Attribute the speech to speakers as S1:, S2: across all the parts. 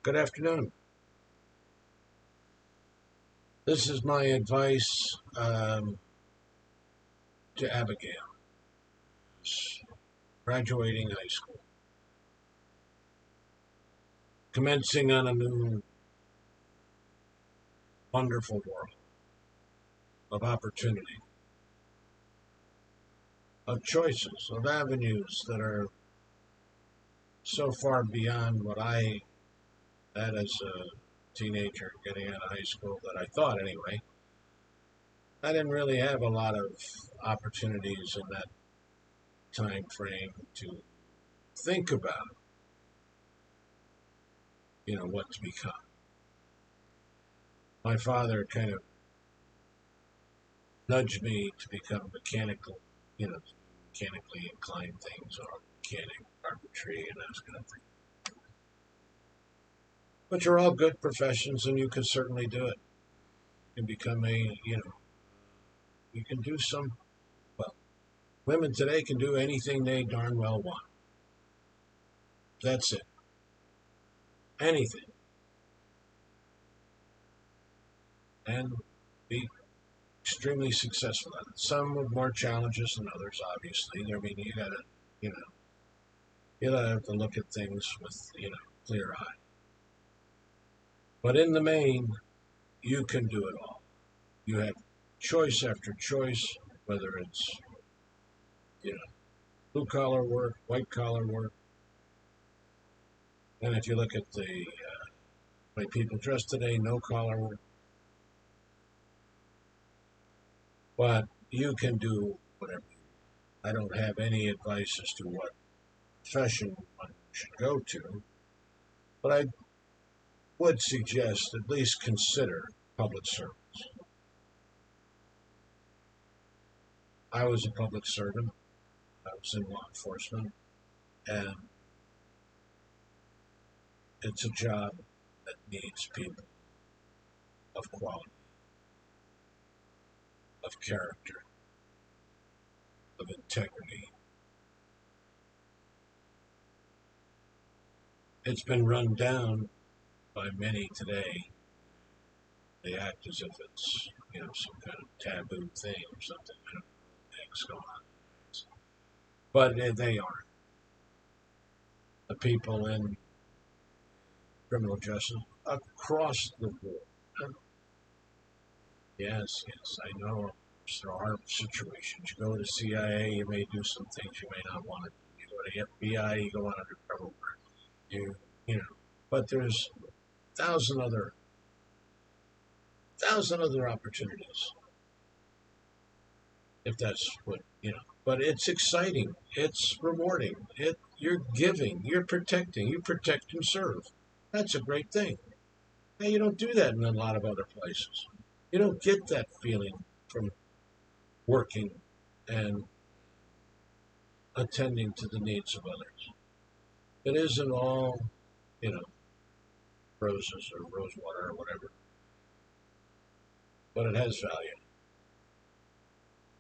S1: Good afternoon. This is my advice to Abigail, who's graduating high school, commencing on a new wonderful world of opportunity, of choices, of avenues that are so far beyond what I had as a teenager getting out of high school that I thought anyway. I didn't really have a lot of opportunities in that time frame to think about, what to become. My father kind of nudged me to become mechanical, mechanically inclined things or mechanic, carpentry, and that kind of thing. But you're all good professions, and you can certainly do it. You can become you can do some, well, women today can do anything they darn well want. That's it. Anything. And be extremely successful at it. Some with more challenges than others, obviously. I mean, you know, you gotta have to look at things with, clear eye. But in the main, you can do it all. You have choice after choice, whether it's, you know, blue collar work, white collar work. And if you look at the way people dress today, no collar work. But you can do whatever. I don't have any advice as to what profession one should go to, but I would suggest at least consider public service. I was a public servant. I was in law enforcement, and it's a job that needs people of quality, of character, of integrity. It's been run down by many today. They act as if it's, some kind of taboo thing or something. I don't know what the heck's going on. But they aren't. The people in criminal justice across the board. Yes, yes, I know there are situations. You go to CIA, you may do some things you may not want to do. You go to FBI, you go on undercover work. You know, but there's thousand other thousand other opportunities if that's what you know. But it's exciting. It's rewarding. You're giving. You're protecting. You protect and serve. That's a great thing. Now you don't do that in a lot of other places. You don't get that feeling from working and attending to the needs of others. It isn't all, you know, roses or rose water or whatever, but it has value.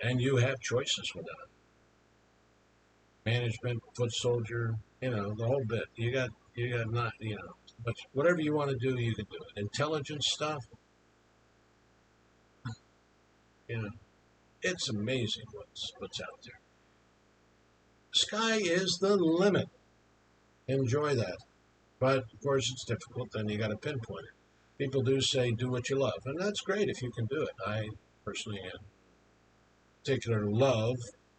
S1: And you have choices within it. Management, foot soldier, the whole bit. You got not, but whatever you want to do, you can do it. Intelligence stuff, you know, it's amazing what's out there. Sky is the limit. Enjoy that. But of course, it's difficult. Then you got to pinpoint it. People do say, do what you love. And that's great if you can do it. I personally had particular love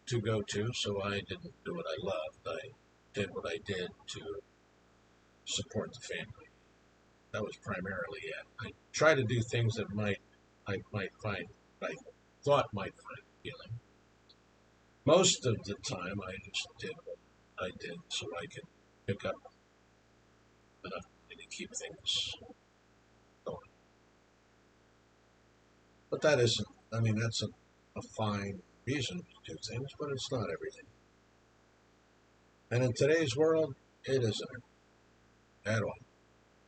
S1: to go to, so I didn't do what I loved. I did what I did to support the family. That was primarily it. I try to do things that I might find, I thought might find appealing. Most of the time, I just did what I did so I could pick up enough money to keep things going. But that isn't, I mean, that's a fine reason to do things, but it's not everything. And in today's world, it isn't at all.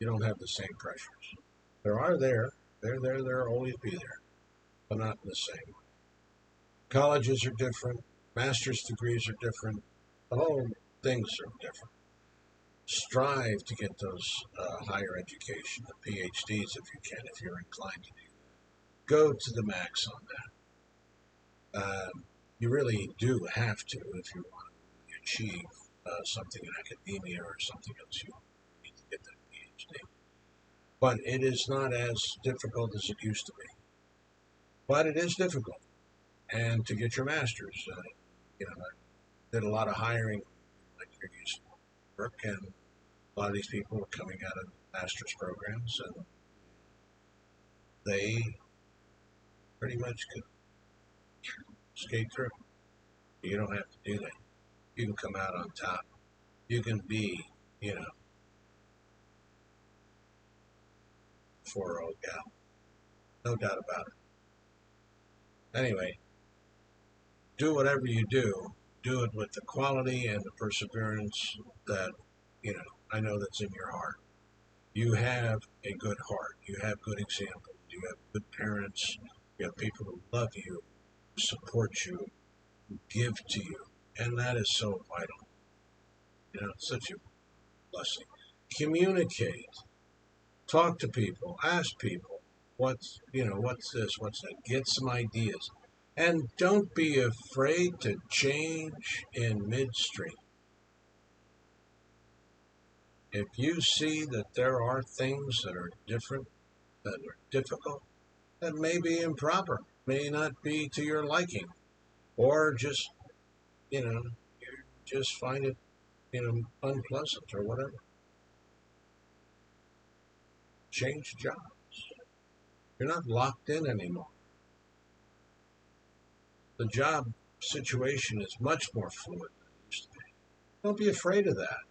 S1: You don't have the same pressures. There are there. They're there. They'll always be there, but not in the same way. Colleges are different. Master's degrees are different. The whole things are different. strive to get those higher education, the PhDs if you can, if you're inclined to do. Go to the max on that. You really do have to if you want to achieve something in academia or something else. You need to get that PhD. But it is not as difficult as it used to be. But it is difficult. And to get your master's, I did a lot of hiring like you're used to work, and a lot of these people were coming out of master's programs, and they pretty much could skate through. You don't have to do that. You can come out on top. You can be, you know, 4-year-old gal. No doubt about it. Anyway, do whatever you do it with the quality and the perseverance that, I know that's in your heart. You have a good heart. You have good examples. You have good parents. You have people who love you, support you, give to you. And that is so vital. It's such a blessing. Communicate. Talk to people. Ask people. What's this? What's that? Get some ideas. And don't be afraid to change in midstream. If you see that there are things that are different, that are difficult, that may be improper, may not be to your liking, or just, you just find it, unpleasant or whatever. Change jobs. You're not locked in anymore. The job situation is much more fluid than it used to be. Don't be afraid of that.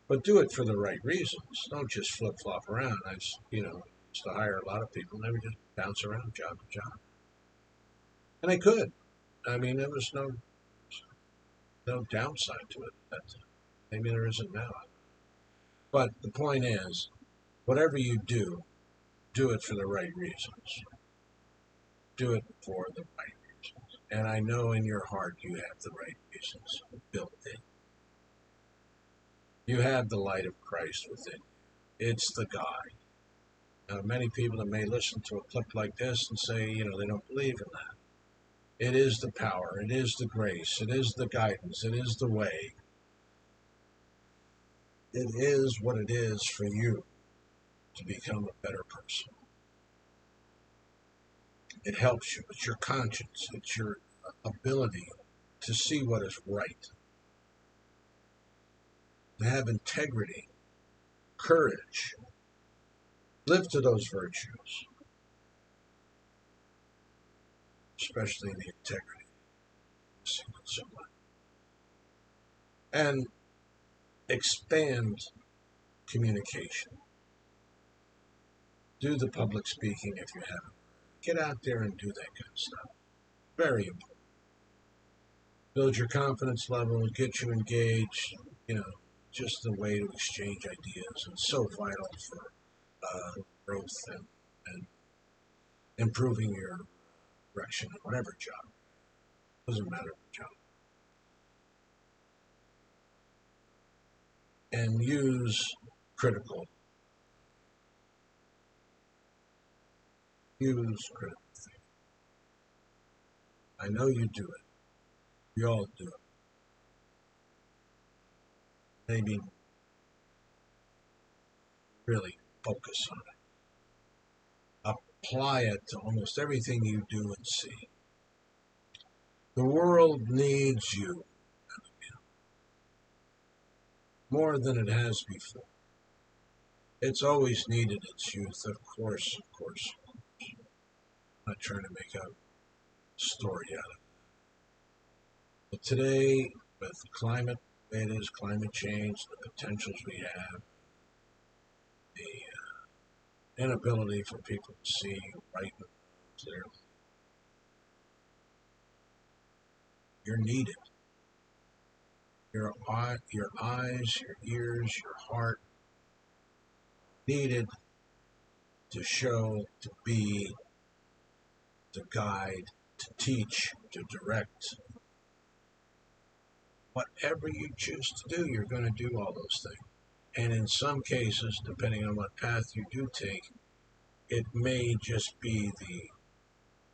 S1: But do it for the right reasons. Don't just flip flop around. Used to hire a lot of people and they would just bounce around job to job. And they could. I mean, there was no downside to it. But maybe there isn't now. But the point is, whatever you do it for the right reasons. Do it for the right reasons. And I know in your heart you have the right reasons built in. You have the light of Christ within you. It's the guide. Now, many people that may listen to a clip like this and say, they don't believe in that. It is the power. It is the grace. It is the guidance. It is the way. It is what it is for you to become a better person. It helps you. It's your conscience. It's your ability to see what is right. To have integrity, courage. Live to those virtues. Especially the integrity. And expand communication. Do the public speaking if you haven't. Get out there and do that kind of stuff. Very important. Build your confidence level, get you engaged, just the way to exchange ideas. And so vital for growth and improving your direction in whatever job. Doesn't matter what job. And use critical. Use critical thinking. I know you do it. We all do it. Maybe really focus on it. Apply it to almost everything you do and see. The world needs you more than it has before. It's always needed its youth, of course. I'm not trying to make a story out of it. But today, with climate, it is climate change, the potentials we have, the inability for people to see right clearly. You're needed. Your eyes, your ears, your heart, needed to show, to be, to guide, to teach, to direct. whatever you choose to do, you're going to do all those things. And in some cases, depending on what path you do take, it may just be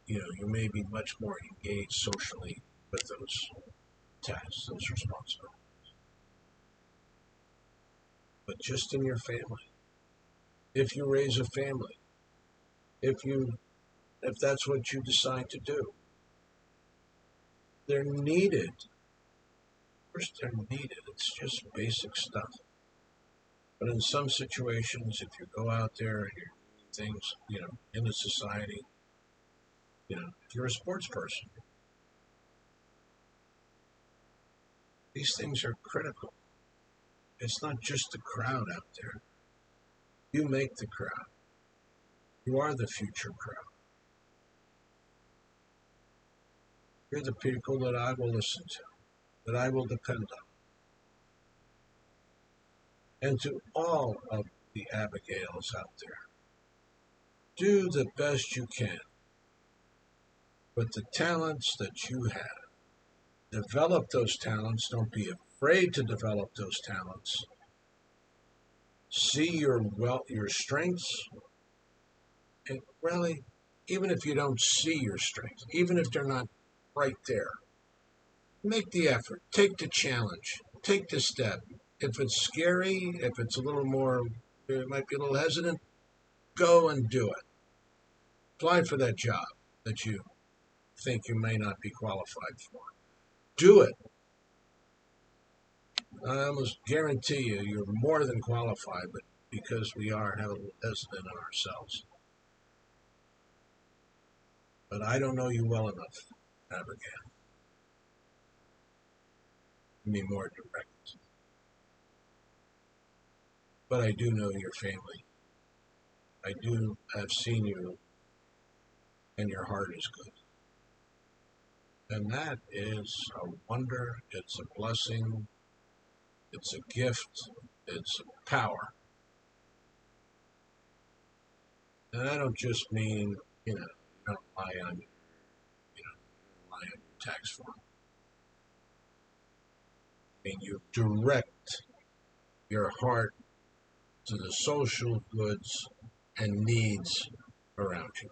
S1: you may be much more engaged socially with those tasks, those responsibilities. But just in your family, if you raise a family, if you if that's what you decide to do, they're needed. First, they're needed. It's just basic stuff. But in some situations, if you go out there and you're doing things, in the society, if you're a sports person, these things are critical. It's not just the crowd out there. You make the crowd. You are the future crowd. You're the people that I will listen to, that I will depend on. And to all of the Abigails out there, do the best you can with the talents that you have. Develop those talents. Don't be afraid to develop those talents. See your strengths, and really, even if you don't see your strengths, even if they're not right there, make the effort, take the challenge, take the step. If it's scary, if it's a little more, it might be a little hesitant, go and do it. Apply for that job that you think you may not be qualified for. Do it. I almost guarantee you're more than qualified, but because we are a little hesitant on ourselves. But I don't know you well enough, Abigail. Be more direct. But I do know your family. I do have seen you, and your heart is good. And that is a wonder. It's a blessing. It's a gift. It's a power. And I don't just mean, you don't lie on, lie on your tax form. I mean, you direct your heart to the social goods and needs around you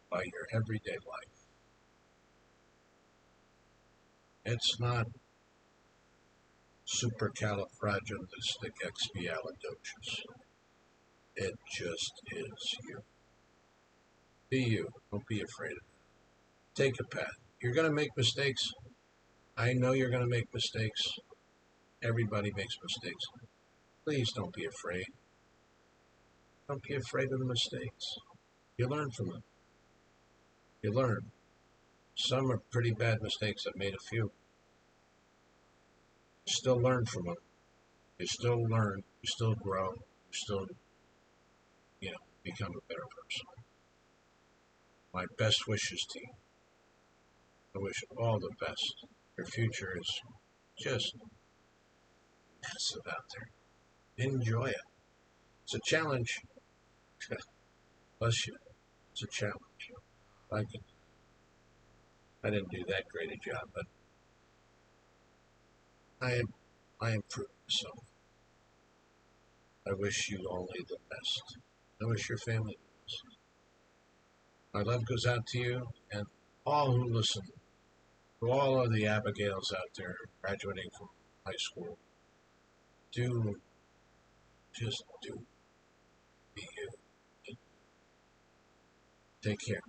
S1: by your everyday life. It's not supercalifragilisticexpialidocious. It just is you. Be you. Don't be afraid of it. Take a path. You're going to make mistakes. I know you're going to make mistakes. Everybody makes mistakes. Please don't be afraid. Don't be afraid of the mistakes. You learn from them. You learn. Some are pretty bad mistakes. I've made a few. You still learn from them. You still learn. You still grow. You still, become a better person. My best wishes to you. I wish you all the best. Your future is just massive out there. Enjoy it. It's a challenge. Bless you. It's a challenge. I didn't do that great a job, but I improved myself. I wish you only the best. I wish your family the best. My love goes out to you and all who listen, to all of the Abigails out there graduating from high school. Just do be you. Take care.